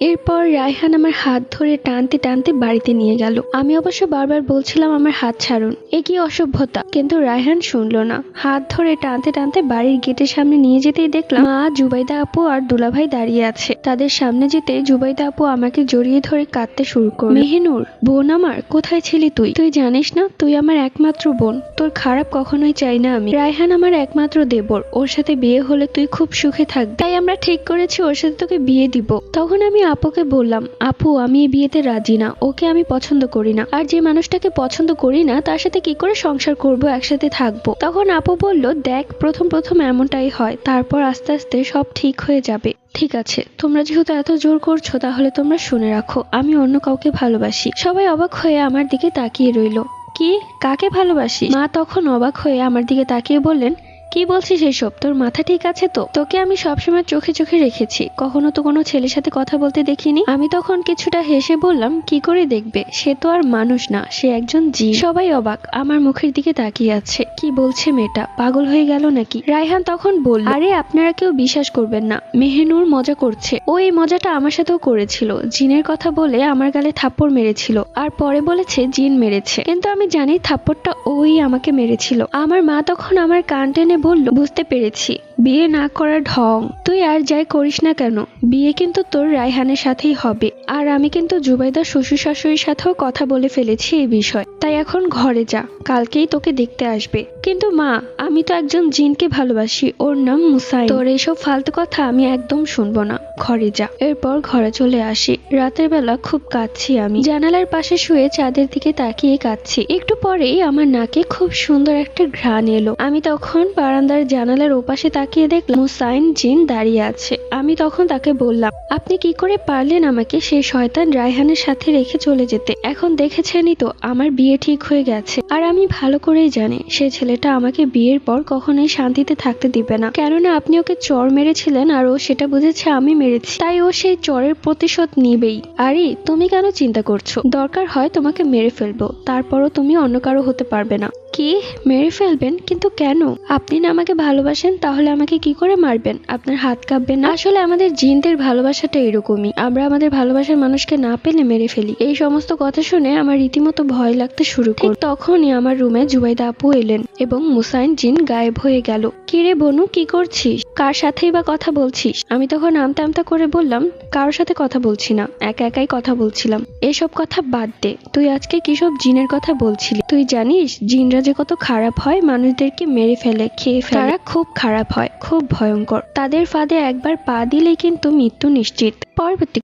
এরপর রায়হান আমার হাত ধরে টানতে টানতে বাড়িতে নিয়ে গেল। আমি অবশ্য বারবার বলছিলাম আমার হাত ছাড়ুন, এ কি অসভ্যতা, কিন্তু রায়হান শুনলো না। হাত ধরে টানতে টানতে বাড়ির গেটের সামনে নিয়ে যেতেই দেখলাম মা, জুবাইদা আপু আর দুলাভাই দাঁড়িয়ে আছে। তাদের সামনে যেতে জুবাইদা আপু আমাকে জড়িয়ে ধরে কাঁদতে শুরু করল। মেহিনুর, বোন আমার, কোথায় ছিলি তুই? তুই জানিস না তুই আমার একমাত্র বোন, তোর খারাপ কখনোই চাই না আমি। রায়হান আমার একমাত্র দেবর, ওর সাথে বিয়ে হলে তুই খুব সুখে থাকবি, তাই আমরা ঠিক করেছি ওর সাথে তোকে বিয়ে দিব। তখন আমি আপুকে বললাম, আপু আমি এই বিয়েতে রাজি না, ওকে আমি পছন্দ করি না, আর যে মানুষটাকে পছন্দ করি না তার সাথে কি করে সংসার করব, একসাথে থাকবো। তখন আপু বলল, দেখ প্রথম প্রথম এমনটাই হয়, তারপর আস্তে আস্তে সব ঠিক হয়ে যাবে। ঠিক আছে, তোমরা যেহেতু এত জোর করছো তাহলে তোমরা শুনে রাখো, আমি অন্য কাউকে ভালোবাসি। সবাই অবাক হয়ে আমার দিকে তাকিয়ে রইল। কি, কাকে ভালোবাসি? মা তখন অবাক হয়ে আমার দিকে তাকিয়ে বললেন, কি বলছিস এসব, তোর মাথা ঠিক আছে তো? তোকে আমি সবসময় চোখে চোখে রেখেছি, কখনো তো কোনো ছেলের সাথে কথা বলতে দেখিনি। আমি তখন কিছুটা হেসে বললাম, কি করে দেখবে, সে তো আর মানুষ না, সে একজন জিন। সবাই অবাক আমার মুখের দিকে তাকিয়ে আছে, কি বলছে মেয়েটা, পাগল হয়ে গেল নাকি? রায়হান তখন বলল, আরে আপনারা কেউ বিশ্বাস করবেন না, মেহেনুর মজা করছে, ও এই মজাটা আমার সাথেও করেছিল। জিনের কথা বলে আমার গালে থাপ্পড় মেরেছিল, আর পরে বলেছে জিন মেরেছে, কিন্তু আমি জানি থাপ্পড়টা ওই আমাকে মেরেছিল। আমার মা তখন আমার কান টেনে বলল, বুঝতে পেরেছি, বিয়ে না করার ঢং। তুই আর যাই করিস না কেন, বিয়ে কিন্তু তোর রায়হানের সাথেই হবে। আর আমি কিন্তু জুবাইদার শ্বশুর শাশুড়ির সাথেও কথা বলে ফেলেছি এই বিষয়, তাই এখন ঘরে যা, কালকেই তোকে দেখতে আসবে। কিন্তু মা, আমি তো একজন জিনকে ভালোবাসি, ওর নাম মুসাইন, তোর এইসব ফালতু কথা আমি একদম শুনবো না, ঘরে যা। এরপর ঘরে চলে আসি। রাতের বেলা খুব কাঁদছি আমি, জানালার পাশে শুয়ে চাঁদের দিকে তাকিয়ে কাঁদছি। একটু পরেই আমার নাকে খুব সুন্দর একটা ঘ্রাণ এলো। আমি তখন বারান্দার জানালার ওপাশে তাকিয়ে দেখলাম মুসাইন জিন দাঁড়িয়ে আছে। আমি তখন তাকে বললাম, আপনি কি করে পারলেন আমাকে সেই শয়তান রায়হানের সাথে রেখে চলে যেতে? এখন দেখেছেনই তো আমার বিয়ে ঠিক হয়ে গেছে, আর আমি ভালো করেই জানি সে ছেলেটা আমাকে বিয়ের পর কখনোই শান্তিতে থাকতে দিবে না, কেননা আপনি ওকে চর মেরেছিলেন আর ও সেটা বুঝেছে আমি মেরেছি, তাই ও সেই চরের প্রতিশোধ নিবেই। আরে তুমি কেন চিন্তা করছো, দরকার হয় তোমাকে মেরে ফেলবো, তারপরও তুমি অন্য কারো হতে পারবে না। কি, মেরে ফেলবেন? কিন্তু কেন? আপনি না আমাকে ভালোবাসেন, তাহলে আমাকে কি করে মারবেন? আপনার হাত কাঁপবে না? আসলে আমাদের জিনদের ভালোবাসাটা এরকমই, আমরা আমাদের ভালোবাসার মানুষকে না পেলে মেরে ফেলি। এই সমস্ত কথা শুনে আমার রীতিমতো ভয় লাগতে শুরু করল। তখনই আমার রুমে জুবাইদা আপু এলেন এবং মুসাইন জিন গায়েব হয়ে গেল। কিরে বনু, কি করছিস? কার সাথেই বা কথা বলছিস? আমি তখন আমতা আমতা করে বললাম, কারোর সাথে কথা বলছি না, একা একাই কথা বলছিলাম। এসব কথা বাদ দে, তুই আজকে কিসব জিনের কথা বলছিলি? তুই জানিস জিনরা যে কত খারাপ হয়, মানুষদেরকে মেরে ফেলে, খেয়ে ফেলে। তারা খুব খারাপ হয়, খুব ভয়ঙ্কর, তাদের ফাঁদে একবার পা দিলেই কিন্তু মৃত্যু নিশ্চিত। পরবর্তী